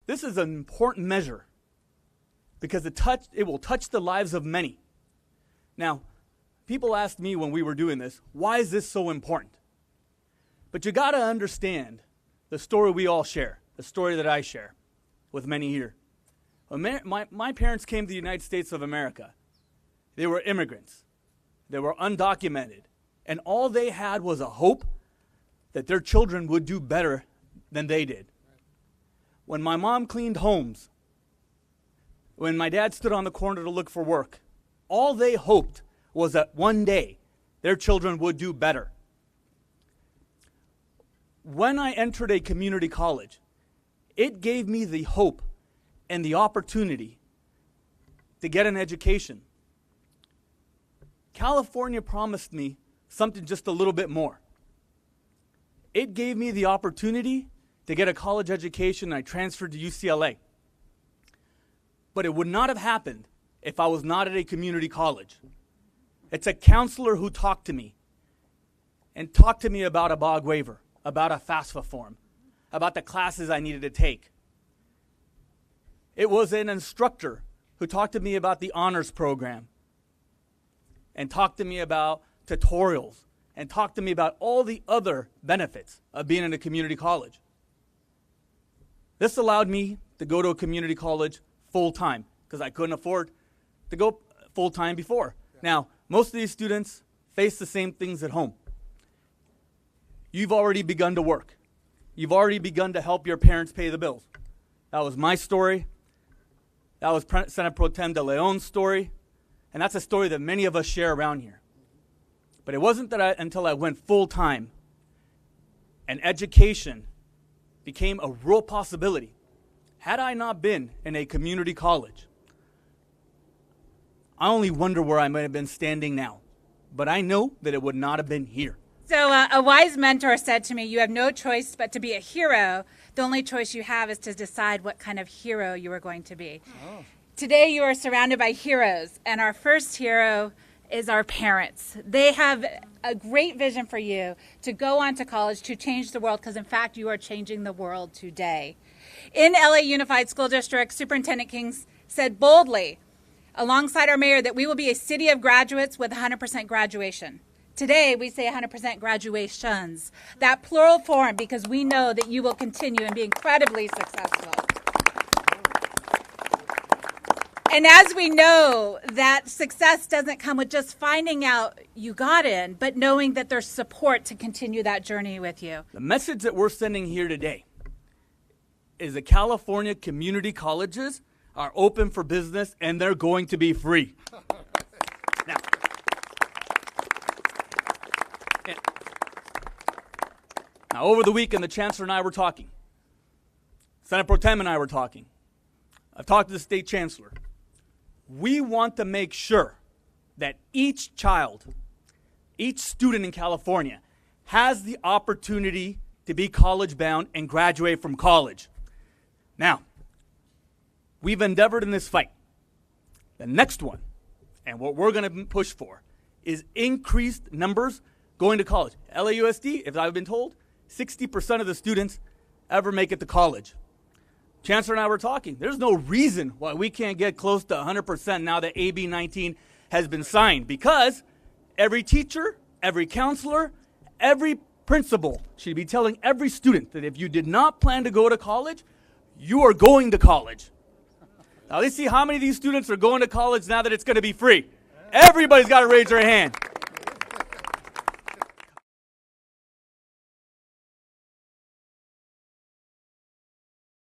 This is an important measure because it will touch the lives of many. Now, people asked me when we were doing this, why is this so important? But you got to understand the story we all share, the story that I share with many here. When my parents came to the United States of America, they were immigrants. They were undocumented. And all they had was a hope that their children would do better than they did. When my mom cleaned homes, when my dad stood on the corner to look for work, all they hoped was that one day their children would do better. When I entered a community college, it gave me the hope and the opportunity to get an education. California promised me something just a little bit more. It gave me the opportunity to get a college education, and I transferred to UCLA. But it would not have happened if I was not at a community college. It's a counselor who talked to me and talked to me about a BOG waiver, about a FAFSA form, about the classes I needed to take. It was an instructor who talked to me about the honors program and talked to me about tutorials and talked to me about all the other benefits of being in a community college. This allowed me to go to a community college full-time because I couldn't afford to go full-time before. Yeah. Now, most of these students face the same things at home. You've already begun to work. You've already begun to help your parents pay the bills. That was my story. That was Senator Pro Tem De Leon's story. And that's a story that many of us share around here. But it wasn't until I went full-time and education became a real possibility. Had I not been in a community college, I only wonder where I might have been standing now. But I know that it would not have been here. So a wise mentor said to me, you have no choice but to be a hero. The only choice you have is to decide what kind of hero you are going to be. Oh. Today you are surrounded by heroes, and our first hero is our parents. They have a great vision for you to go on to college, to change the world, because in fact you are changing the world today. In LA Unified School District, Superintendent King said boldly, alongside our mayor, that we will be a city of graduates with 100% graduation. Today, we say 100% graduations, that plural form, because we know that you will continue and be incredibly successful. And as we know, that success doesn't come with just finding out you got in, but knowing that there's support to continue that journey with you. The message that we're sending here today is that California community colleges are open for business and they're going to be free. Now, over the weekend, the Chancellor and I were talking. Senator Pro Tem and I were talking. I've talked to the State Chancellor. We want to make sure that each child, each student in California has the opportunity to be college-bound and graduate from college. Now, we've endeavored in this fight. The next one, and what we're going to push for, is increased numbers going to college. LAUSD, if I've been told, 60% of the students ever make it to college. Chancellor and I were talking. There's no reason why we can't get close to 100% now that AB 19 has been signed, because every teacher, every counselor, every principal should be telling every student that if you did not plan to go to college, you are going to college. Now let's see how many of these students are going to college now that it's going to be free. Everybody's got to raise their hand.